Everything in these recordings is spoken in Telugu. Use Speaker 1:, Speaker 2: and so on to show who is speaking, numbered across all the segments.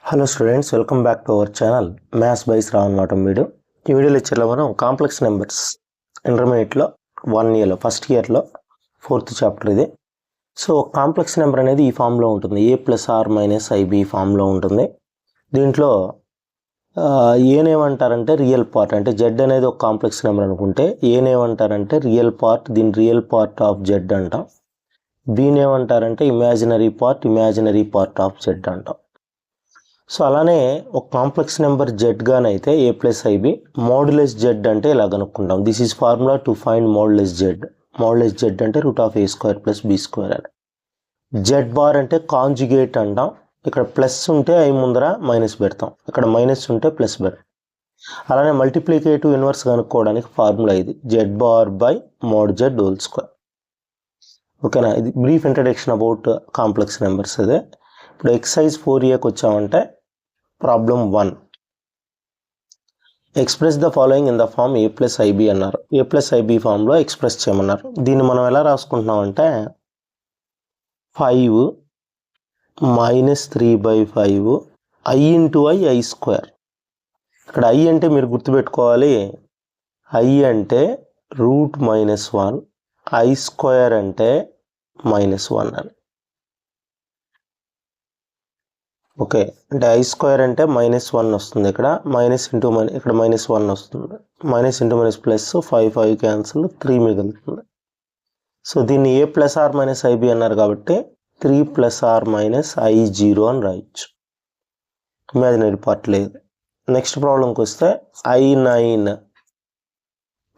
Speaker 1: Hello students, welcome back to our channel maths by Shravan video. ఈ వీడియో లెక్చర్లో మనం కాంప్లెక్స్ నెంబర్స్ ఇంటర్మీడియట్లో 1 ఇయర్లో ఫస్ట్ ఇయర్లో 4th చాప్టర్ ఇది. సో కాంప్లెక్స్ నెంబర్ అనేది ఈ ఫామ్లో ఉంటుంది, a+r - ib ఫామ్లో ఉంటుంది. దీంట్లో ఏనేమంటారంటే రియల్ పార్ట్, అంటే జెడ్ అనేది ఒక కాంప్లెక్స్ నెంబర్ అనుకుంటే ఏనేమంటారంటే రియల్ పార్ట్, దీని రియల్ పార్ట్ ఆఫ్ జెడ్ అంటాం. బీనేమంటారంటే ఇమాజినరీ పార్ట్ ఆఫ్ జెడ్ అంటాం. సో అలానే ఒక కాంప్లెక్స్ నెంబర్ జెడ్ గానైతే a+ib మోడ్యులస్ జెడ్ అంటే ఇలా కనుక్కుంటాం. This is formula to find modulus Z. Modulus Z అంటే √a² + b² అని. జెడ్ బార్ అంటే కాంజుగేట్ అంటాం. ఇక్కడ ప్లస్ ఉంటే ఐ ముందర మైనస్ పెడతాం, ఇక్కడ మైనస్ ఉంటే ప్లస్ పెడతాం. అలానే మల్టిప్లికేటివ్ ఇన్వర్స్ కనుక్కోవడానికి ఫార్ములా ఇది, z bar by mod z whole square. ఓకేనా, ఇది brief introduction about complex numbers. అదే ఇప్పుడు ఎక్సర్సైజ్ 4aకి వచ్చామంటే problem 1, express the following in the form a+ib అన్నారు. a+ib ఫామ్లో ఎక్స్ప్రెస్ చేయమన్నారు. దీన్ని మనం ఎలా రాసుకుంటున్నాం అంటే 5 - 3/5 i × i². ఇక్కడ i అంటే మీరు గుర్తుపెట్టుకోవాలి, i అంటే √-1, i² అంటే -1 అని. ఓకే, అంటే i² అంటే -1 వస్తుంది, ఇక్కడ ఇక్కడ -1 వస్తుంది, -× +, 5 క్యాన్సిల్, 3 మిగులుతుంది. సో దీన్ని a+r - ib అన్నారు కాబట్టి 3 + r - i0 అని రాయొచ్చు, ఇమాజినరీ పార్ట్ లేదు. నెక్స్ట్ ప్రాబ్లంకి వస్తే i9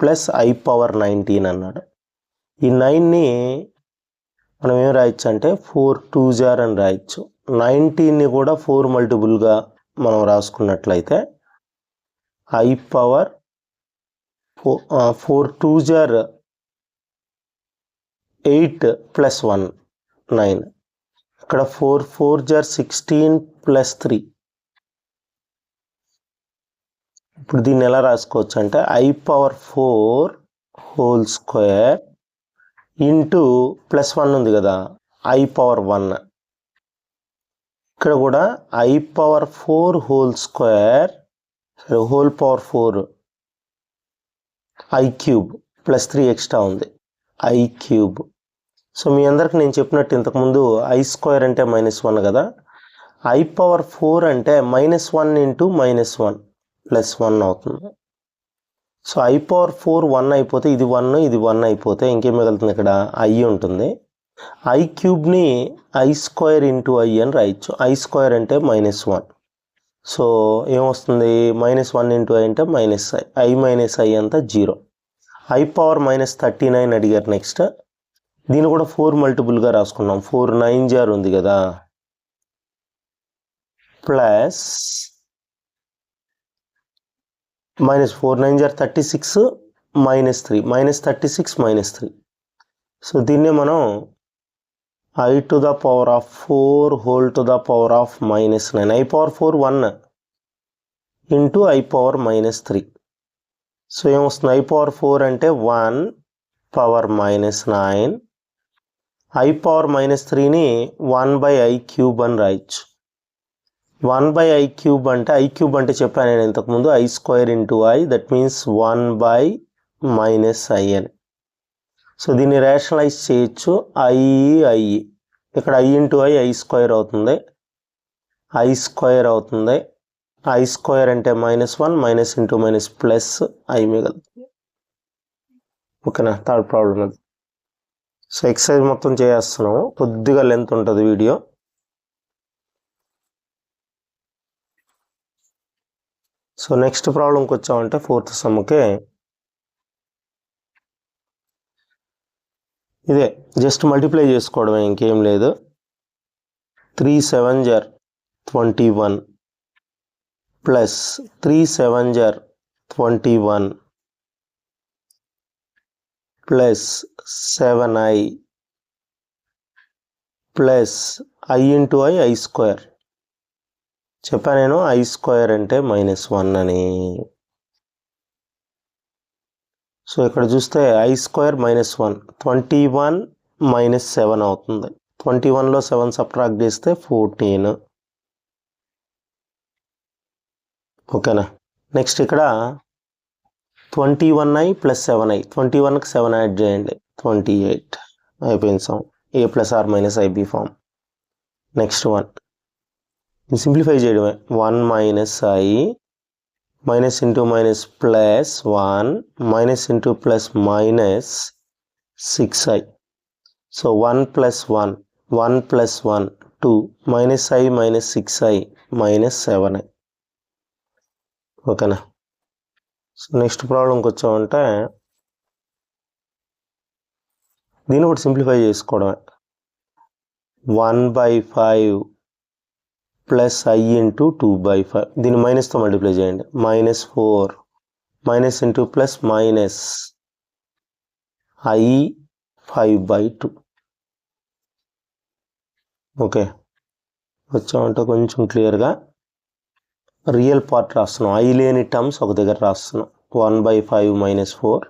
Speaker 1: + i⁻19 అన్నాడు. ఈ 9ని మనం ఏం రాయొచ్చు అంటే 4 2s అని రాయొచ్చు. 19ని కూడా 4 మల్టిపుల్గా మనం రాసుకున్నట్లయితే i⁻4 2s 8 + 1 9. ఇక్కడ 4 4s 16 + 3. ఇప్పుడు దీన్ని ఎలా రాసుకోవచ్చు అంటే i⁻4 హోల్ స్క్వేర్ ఇంటూ +1 ఉంది కదా, i⁻1. ఇక్కడ కూడా i⁻4 whole square whole power 4 i³ +3 extra ఉంది i³. సో మీ అందరికి నేను చెప్పినట్టు ఇంతకుముందు i² అంటే -1 కదా, i⁻4 అంటే -1 × -1 +1 అవుతుంది. సో i⁻4 1 అయిపోతే ఇది 1 ఇది 1 అయిపోతే ఇంకేం మిగులుతుంది, ఇక్కడ i ఉంటుంది. i³ i² × i అని రాయొచ్చు. i² అంటే -1. సో ఏమొస్తుంది, -1 × i అంటే -i, i - i అంతా 0. i⁻−39 అడిగారు. నెక్స్ట్ దీన్ని కూడా 4 మల్టిపుల్గా రాసుకున్నాం. 4 9s ఉంది కదా, ప్లస్ -4 9s 36 -3 -36 -3. సో దీన్నే మనం i⁴ whole to the power of -9, i⁻4 1 into i⁻−3. So ఏమొస్తుంది, i⁻4 అంటే 1 పవర్ -9, i⁻−3ని 1/i³ అని రాయొచ్చు. 1/i³ అంటే i³ అంటే చెప్పాను నేను ఇంతకుముందు, i² × i, that means 1/-i అని. సో దీన్ని రేషనలైజ్ చేయొచ్చు, i ఇక్కడ i × i i² అవుతుంది, i² అవుతుంది. i² అంటే -1 -× -i మిగులుతుంది. ఓకేనా, థర్డ్ ప్రాబ్లం అది. సో ఎక్సర్సైజ్ మొత్తం చేస్తున్నాము, కొద్దిగా లెంత్ ఉంటుంది వీడియో. సో నెక్స్ట్ ప్రాబ్లంకి వచ్చామంటే 4th సమ్కే ఇదే, జస్ట్ మల్టిప్లై చేసుకోవడమే, ఇంకేం లేదు. 3 7s 21 plus 3 7s 21 plus 7i plus i × i i². చెప్పా నేను i² అంటే -1 అని. సో ఇక్కడ చూస్తే i² -1, 21 - 7 అవుతుంది. 21లో 7 సబ్ట్రాక్ట్ చేస్తే 14. ఓకేనా. నెక్స్ట్ ఇక్కడ 21i + 7i, 21కి 7 యాడ్ చేయండి 28 అయిపోయింది sum. a + r - ib form. Next 1 simplify చేయడమే. 1 - i minus into minus plus 1 minus into plus minus 6i. So 1 + 1 1 + 1 2 -i - 6i - 7i. ఓకేనా. సో నెక్స్ట్ ప్రాబ్లంకి వచ్చామంటే దీన్ని కూడా సింప్లిఫై చేసుకోవడమే. 1/5 ప్లస్ i ఇంటూ 2/5, దీన్ని మైనస్తో మల్టిప్లై చేయండి. -4 minus into plus minus i 5/2. Okay, వచ్చామంటే కొంచెం క్లియర్గా రియల్ పార్ట్ రాస్తున్నాం. i లేని టర్మ్స్ ఒక దగ్గర రాస్తున్నాం. 1/5 - 4,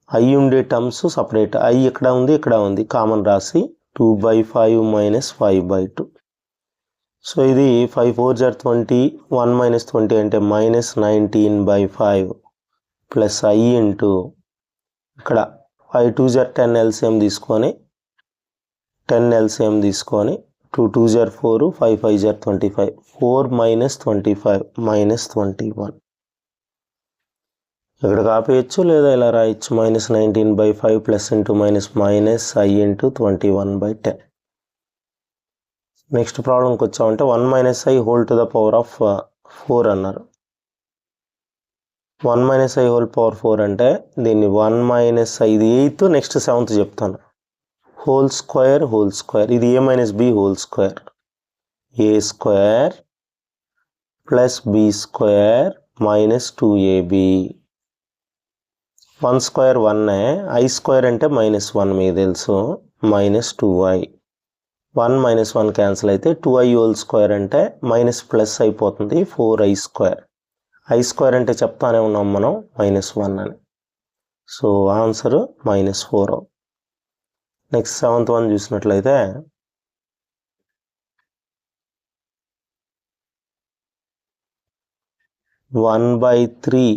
Speaker 1: i ఉండే టర్మ్స్ సపరేట్. i ఇక్కడ ఉంది, ఇక్కడ ఉంది, కామన్ రాసి 2/5 - 5/2. సో ఇది 5 4 = 20, 1 - 20 అంటే -19/5 ప్లస్ i ఇంటూ ఇక్కడ 5 2 = 10 LCM తీసుకొని 10 LCM తీసుకొని 2 2 = 4, 5 5 = 25, 4 - 25 - 21. ఇక్కడ ఆపేయచ్చు లేదా ఇలా రాయొచ్చు. -19/5 plus into minus i into 21/10. Next ప్రాబ్లంకి వచ్చామంటే 1 - i whole to the power of 4 అన్నారు. 1 - i హోల్ పవర్ 4 అంటే దీన్ని 1 - i, ఇది 8th, నెక్స్ట్ 7th చెప్తాను. హోల్ స్క్వేర్ ఇది a - b whole square, a square plus b square minus 2ab. 1 square 1, i square అంటే -1 మీకు తెలుసు, -2i. 1 - 1 క్యాన్సిల్ అయితే 2i హోల్ స్క్వేర్ అంటే మైనస్ ప్లస్ అయిపోతుంది 4i స్క్వేర్. i స్క్వేర్ అంటే చెప్తానే ఉన్నాం మనం -1 అని. So answer -4. Next 7th one చూసినట్లయితే 1/3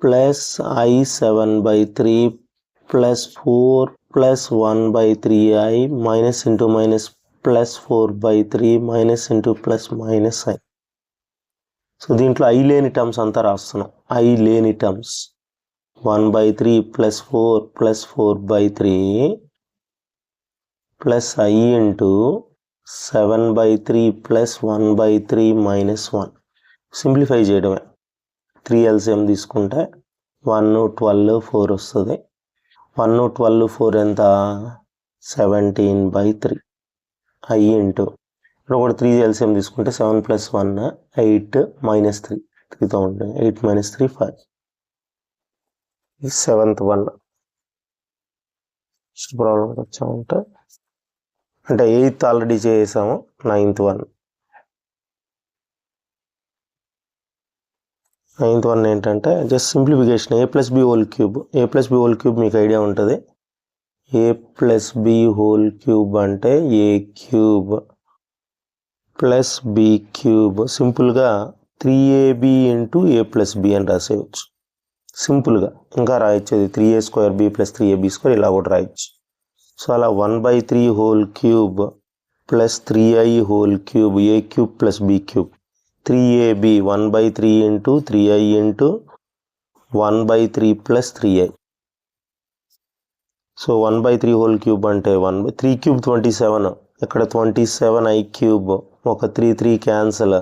Speaker 1: plus i 7/3 plus 4 plus 1/3i minus into minus plus 4/3 minus into plus -i. So దీంట్లో i లేని టర్మ్స్ అంతా రాస్తున్నాం. i లేని terms 1/3 plus 4 plus 4/3 plus i into 7/3 plus 1/3 -1. Simplify చేయడమే. 3 LCM తీసుకుంటే 1 12 4 వస్తుంది. 1 12 4 ఎంత? 17/3 i ఇంటూ ఇక్కడ కూడా 3 LCM తీసుకుంటే 7 + 1 8 -3 3తో ఉంటుంది. 8 - 3 5. ఇది 7th వన్. నెక్స్ట్ ప్రాబ్లంకి వచ్చామంటే అంటే 8th ఆల్రెడీ చేసాము. 9th one. 9th వన్ ఏంటంటే just simplification. a + b whole cube. a + b whole cube మీకు ఐడియా ఉంటుంది. a + b హోల్ క్యూబ్ అంటే a cube plus b cube. సింపుల్గా 3ab ఇంటూ a + b అని రాసేయచ్చు. సింపుల్గా ఇంకా రాయొచ్చు. అది 3a² b + 3ab² ఇలా కూడా రాయొచ్చు. సో అలా 1/3 whole cube plus 3i whole cube, a cube plus b cube, 3ab 1/3 into 3i into 1/3 plus 3i. So 1/3 whole cube అంటే 1/3 క్యూబ్ 27. ఇక్కడ 27i క్యూబ్, ఒక 3 క్యాన్సల్.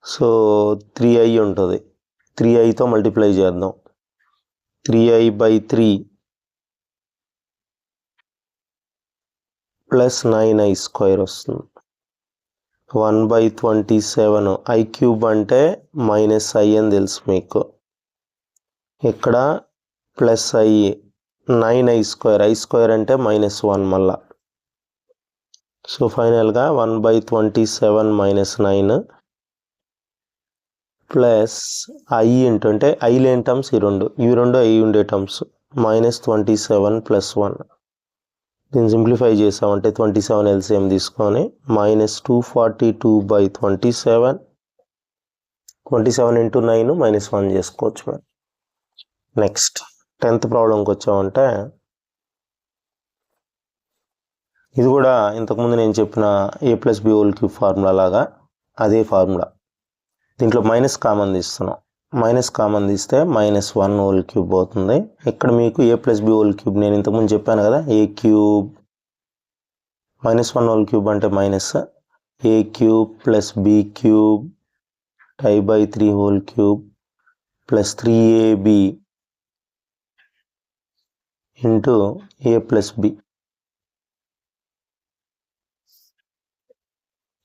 Speaker 1: సో 3i ఉంటుంది. 3iతో మల్టిప్లై చేద్దాం. 3i/3 ప్లస్ 9i² వస్తుంది. 1/27 i క్యూబ్ అంటే -i అని తెలుసు మీకు. ఇక్కడ ప్లస్ i 9i², i² అంటే -1 మళ్ళా. సో ఫైనల్గా 1/27 - 9 ప్లస్ i ఇంటూ అంటే i లేని టర్మ్స్ ఇవి రెండు i ఉండే టర్మ్స్ -27 + 1. దీన్ని సింప్లిఫై చేసామంటే 27 LCM తీసుకొని -242/27 27 ఇంటూ 9 -1 చేసుకోవచ్చు మనం. నెక్స్ట్ 10th ప్రాబ్లంకి వచ్చామంటే ఇది కూడా ఇంతకుముందు నేను చెప్పిన a+b³ ఫార్ములా లాగా అదే ఫార్ములా. దీంట్లో మైనస్ కామన్ తీస్తున్నాం. మైనస్ కామన్ తీస్తే -1³ అవుతుంది. ఇక్కడ మీకు a+b³ నేను ఇంతకుముందు చెప్పాను కదా, a³ -1³ అంటే minus a³ + b³ π/3³ + 3ab into a + b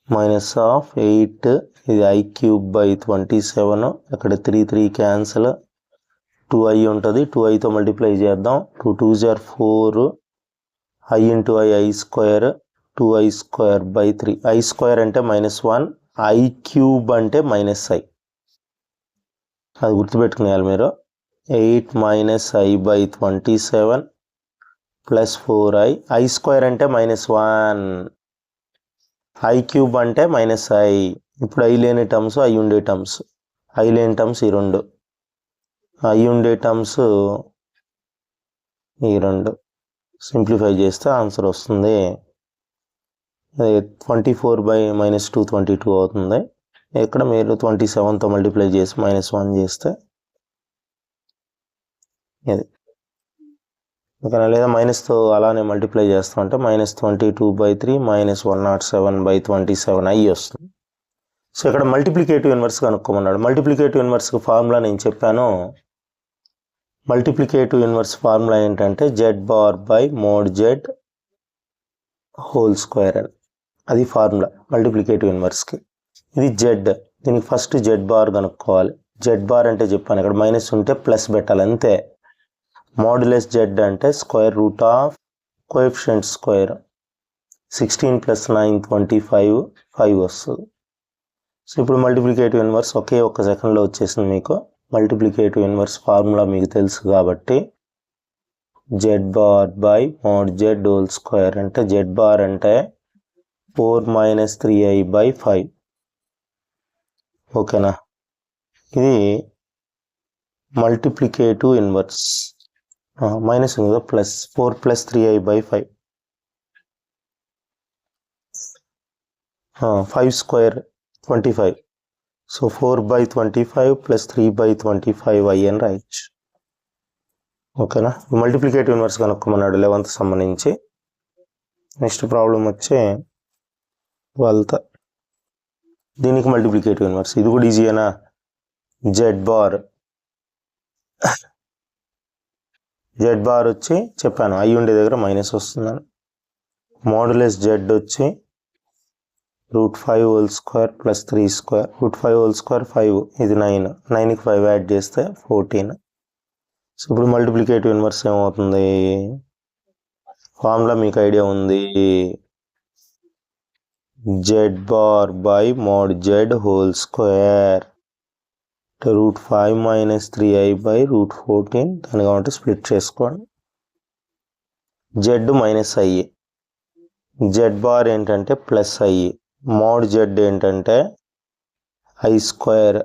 Speaker 1: -8 ఇది i³/27. ఇక్కడ 3 క్యాన్సిల్, 2i ఉంటుంది. 2iతో మల్టిప్లై చేద్దాం. 2 2s are 4 i into i² 2i²/3. i² అంటే -1, i³ అంటే -i. అది గుర్తుపెట్టుకునేయాలి మీరు. 8 - i/27 + 4i. i² అంటే -1, i³ అంటే -i. ఇప్పుడు i లేని టర్మ్స్, i ఉండే టర్మ్స్. i లేని టర్మ్స్ ఈ రెండు, i ఉండే టర్మ్స్ ఈ రెండు. సింప్లిఫై చేస్తే ఆన్సర్ వస్తుంది. 24/-2 22 అవుతుంది. ఇక్కడ మీరు 27తో మల్టిప్లై చేసి -1 చేస్తే ఇది ఓకేనా. లేదా మైనస్తో అలానే మల్టిప్లై చేస్తామంటే -22/3 -107/27i వస్తుంది. సో ఇక్కడ మల్టిప్లికేటివ్ ఇన్వర్స్ కనుక్కోమన్నాడు. మల్టిప్లికేటివ్ ఇన్వర్స్కి ఫార్ములా నేను చెప్పాను. మల్టిప్లికేటివ్ ఇన్వర్స్ ఫార్ములా ఏంటంటే z/mod z² అని. అది ఫార్ములా మల్టిప్లికేటివ్ ఇన్వర్స్కి. ఇది z. దీనికి ఫస్ట్ z బార్ కనుక్కోవాలి. z బార్ అంటే చెప్పాను, ఇక్కడ మైనస్ ఉంటే ప్లస్ పెట్టాలి అంతే. మాడ్యులస్ z అంటే √, కోఎఫిషియంట్ స్క్వేర్. 16 + 9 25 5 వస్తుంది. సో ఇప్పుడు మల్టిప్లికేటివ్ ఇన్వర్స్ ఒకే ఒక్క సెకండ్లో వచ్చేసింది మీకు. మల్టిప్లికేటివ్ ఇన్వర్స్ ఫార్ములా మీకు తెలుసు కాబట్టి z/mod z² అంటే z బార్ అంటే 4 - 3i/5. ఓకేనా. ఇది మల్టిప్లికేటివ్ ఇన్వర్స్. మైనస్ ఉంది కదా, ప్లస్ 4 + 3i/5. 5² 25. సో 4/25 + 3/25i అని రాయొచ్చు. ఓకేనా. మల్టిప్లికేటివ్ ఇన్వర్స్ కనుక్కోమన్నాడు 11th సంబంధించి. నెక్స్ట్ ప్రాబ్లం వచ్చి 12th. దీనికి మల్టిప్లికేటివ్ ఇన్వర్స్. ఇది కూడా ఈజీయేనా. z/, z/, వచ్చి చెప్పాను i ఉండే దగ్గర మైనస్ వస్తుందని. మాడ్యులస్ z వచ్చి √5² + 3². √5² 5, ఇది 9. 9కి 5 యాడ్ చేస్తే 14. సో ఇప్పుడు మల్టిప్లికేటివ్ ఇన్వర్స్ ఏమవుతుంది, ఫార్ములా మీకు ఐడియా ఉంది. z/mod z² √5 - 3i/√14. దాని కాబట్టి స్ప్లిట్ చేసుకోండి. z -i, z/, ఏంటంటే +i, mod z ఏంటంటే i²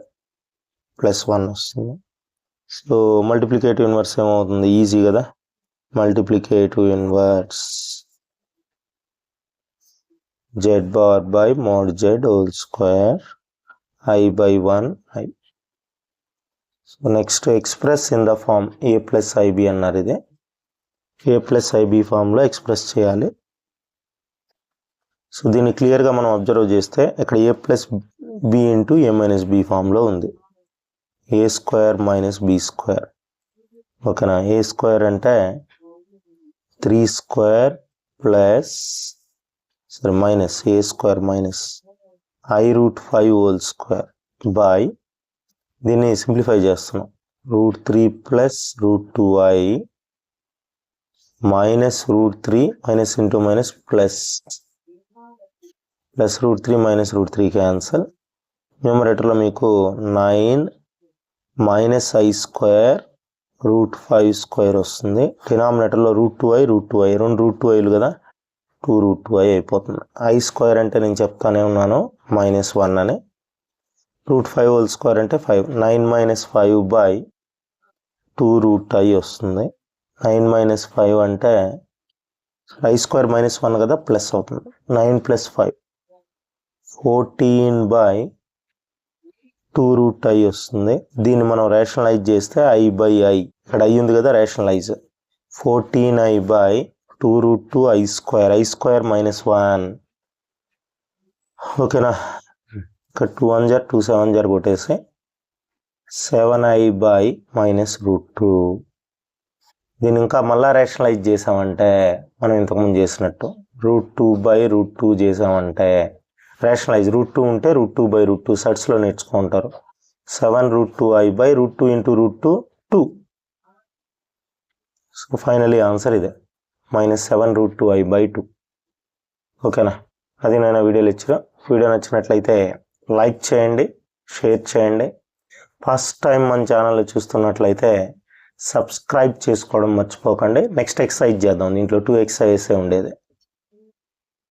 Speaker 1: + 1 వస్తుంది. సో మల్టిప్లికేటివ్ ఇన్వర్స్ ఏమవుతుంది, ఈజీ కదా. Multiplicative inverse z/mod z² i/1 i. So next express in the form a + ib అన్నారు. ఇది a + ib ఫామ్లో ఎక్స్ప్రెస్ చేయాలి. సో దీన్ని క్లియర్గా మనం అబ్జర్వ్ చేస్తే ఇక్కడ a + b into a - b ఫామ్లో ఉంది. a² - b². ఓకేనా. a² అంటే 3² plus minus a² i√5² by, దీన్ని సింప్లిఫై చేస్తున్నాం, √3 + √2i -√3 minus into minus plus √3 - √3 cancel. న్యూమరేటర్లో మీకు 9 - i² √5² వస్తుంది. డినామినేటర్లో √2i రెండు √2iలు కదా, 2 √2i అయిపోతుంది. i² అంటే నేను చెప్తానే ఉన్నాను -1 అని. 5 హోల్ స్క్వేర్ అంటే 5. 9 మైనస్ 5 బై 2√i వస్తుంది. 9 మైనస్ 5 అంటే i స్క్వేర్ మైనస్ 1 కదా, ప్లస్ అవుతుంది. 9 ప్లస్ 5 14 బై 2√i వస్తుంది. దీన్ని మనం రేషనలైజ్ చేస్తే i బై i, ఇక్కడ i ఉంది కదా, rationalise 14i by 2√2i square, i square minus 1. ఓకేనా, ఇక్కడ 2 1 జర్ 2 7 జర్ కొట్టేసి 7i బై మైనస్ √2. దీన్ని ఇంకా మళ్ళీ రేషనలైజ్ చేసామంటే మనం ఇంతకుముందు చేసినట్టు √2 బై √2 చేసామంటే రేషనలైజ్ √2 ఉంటే √2 బై √2 సెట్స్లో నేర్చుకుంటారు. 7√2i by √2 into √2 2. So finally answer ఇదే, -7√2i బై 2. ఓకేనా, అది నేను వీడియోలో ఇచ్చిన. వీడియో నచ్చినట్లయితే లైక్ చేయండి, షేర్ చేయండి. ఫస్ట్ టైం మన ఛానల్ చూస్తున్నట్లయితే సబ్స్క్రైబ్ చేసుకోవడం మర్చిపోకండి. నెక్స్ట్ ఎక్సర్సైజ్ చేద్దాం. దీంట్లో 2 ఎక్సర్సైజెస్ ఉండేది.